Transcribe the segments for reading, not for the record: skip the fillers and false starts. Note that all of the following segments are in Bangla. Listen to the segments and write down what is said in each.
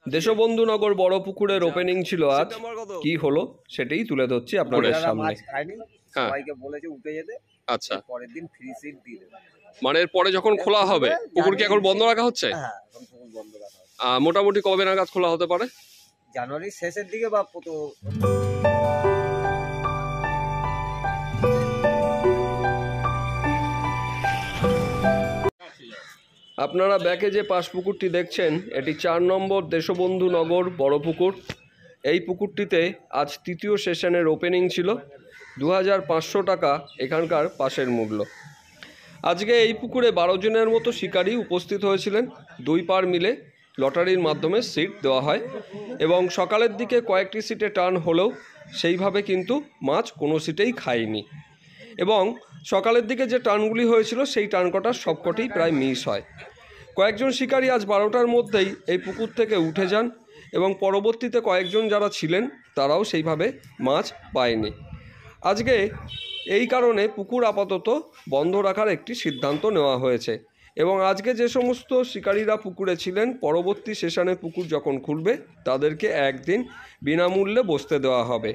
দেশবন্ধুনগর বড় পুকুরের ওপেনিং ছিল আজ। কি হলো সেটাই তুলে ধরছি আপনাদের সামনে। সবাইকে বলেছে উঠে যেতে। আচ্ছা, পরের দিন ফ্রি সিট দিয়ে দেবে। মানে পরে যখন খোলা হবে পুকুর কি এখন বন্ধ রাখা হচ্ছে? হ্যাঁ, এখন পুকুর বন্ধ রাখা হচ্ছে। মোটামুটি কবে নাগাদ খোলা হতে পারে? জানুয়ারির শেষের দিকে বা আপনারা ব্যাকে যে পাশ পুকুরটি দেখছেন এটি 4 নম্বর দেশবন্ধুনগর বড় পুকুর। এই পুকুরটিতে আজ তৃতীয় সেশনের ওপেনিং ছিল। 2500 টাকা এখানকার পাশের মূল্য। আজকে এই পুকুরে 12 জনের মতো শিকারী উপস্থিত হয়েছিলেন। 2 পার মিলে লটারির মাধ্যমে সিট দেওয়া হয় এবং সকালের দিকে কয়েকটি সিটে টার্ন হলেও সেইভাবে কিন্তু মাছ কোনো সিটেই খায়নি এবং সকালের দিকে যে টার্নগুলি হয়েছিল সেই টার্ন কটার সবকটিই প্রায় মিস হয়। কয়েকজন শিকারী আজ 12টার মধ্যেই এই পুকুর থেকে উঠে যান এবং পরবর্তীতে কয়েকজন যারা ছিলেন তারাও সেইভাবে মাছ পায়নি। আজকে এই কারণে পুকুর আপাতত বন্ধ রাখার একটি সিদ্ধান্ত নেওয়া হয়েছে এবং আজকে যে সমস্ত শিকারীরা পুকুরে ছিলেন পরবর্তী সেশনে পুকুর যখন খুলবে তাদেরকে একদিন বিনামূল্যে বসতে দেওয়া হবে।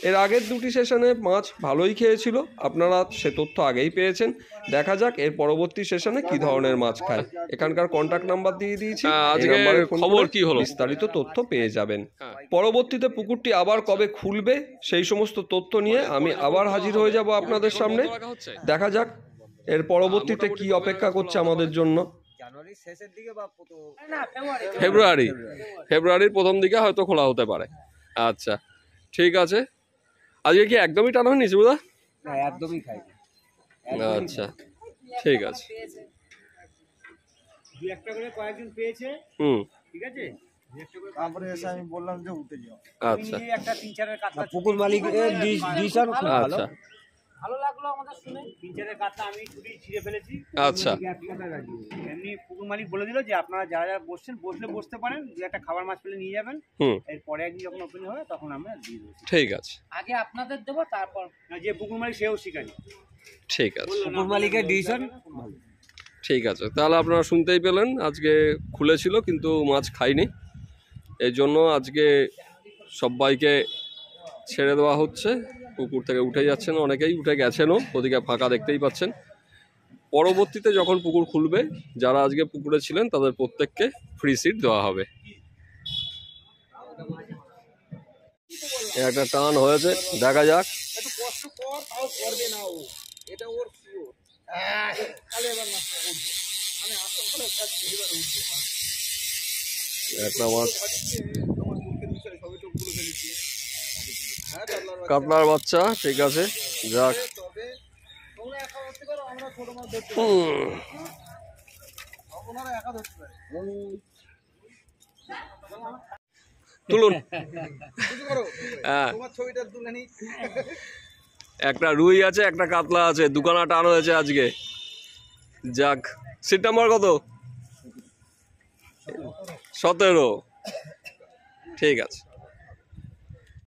এর আগের 2টি সেশনে মাছ ভালোই খেয়েছিল, আপনারা সে তথ্য আগেই পেয়েছেন। দেখা যাক এর পরবর্তী সেশনে কি ধরনের মাছ খায়। এখানকার কন্ট্যাক্ট নাম্বার দিয়ে দিয়েছি, আজকে খবর কি হলো বিস্তারিত তথ্য পেয়ে যাবেন। পরবর্তীতে পুকুরটি আবার কবে খুলবে সেই সমস্ত তথ্য নিয়ে আমি আবার হাজির হয়ে যাব আপনাদের সামনে। দেখা যাক এর পরবর্তীতে কি অপেক্ষা করছে আমাদের জন্য। জানুয়ারির শেষের দিকে বা ফেব্রুয়ারির প্রথম দিকে হয়তো খোলা হতে পারে। আচ্ছা ঠিক আছে। আজকে কি একদমই টানা হয়নি সুবিধা? না, একদমই খাইনি। আচ্ছা ঠিক আছে। 2-1টা করে কয়েকজন পেয়েছে। ঠিক আছে, তারপরে এসে আমি বললাম যে উঠে যাও। আচ্ছা, একটা 3-4 কাটটা পুকুর মালিকের ডিসিশন খুব ভালো। আচ্ছা, ভালো লাগলো আমাদের শুনে। 3-4 কাটটা আমি ছুটি ছিঁড়ে ফেলেছি। আচ্ছা, এমনি পুকুর মালিক বলে দিল যে আপনারা যারা যারা বসছেন বসতে পারেন, 2-1টা খাবার মাছ পেলে নিয়ে যাবেন। এরপরে একদিন যখন ওপেন হবে তখন আমরা দিয়ে দেবো। ঠিক আছে, আগে আপনাদের দেবো তারপর যে পুকুর মালিক সেও শিকারি। ঠিক আছে, পুকুর মালিকের ডিসিশন। ঠিক আছে। তাহলে আপনারা শুনতেই পেলেন আজকে খুলেছিল কিন্তু মাছ খায়নি, এই জন্য আজকে সবাইকে ছেড়ে দেওয়া হচ্ছে। পুকুর থেকে উঠে যাচ্ছেন, অনেকেই উঠে গেছেনও, ওদিকে ফাঁকা দেখতেই পাচ্ছেন। পরবর্তীতে যখন পুকুর খুলবে যারা আজকে পুকুরে ছিলেন তাদের প্রত্যেককে ফ্রি সিট দেওয়া হবে। একটা টান হয়েছে, দেখা যাক। একটা মাছ, কাতলার বাচ্চা। ঠিক আছে, যাক। তুলুন। একটা রুই আছে, একটা কাতলা আছে, দুখানা টান হয়েছে আজকে। যাক, সিট নাম্বার কত? 17। ঠিক আছে।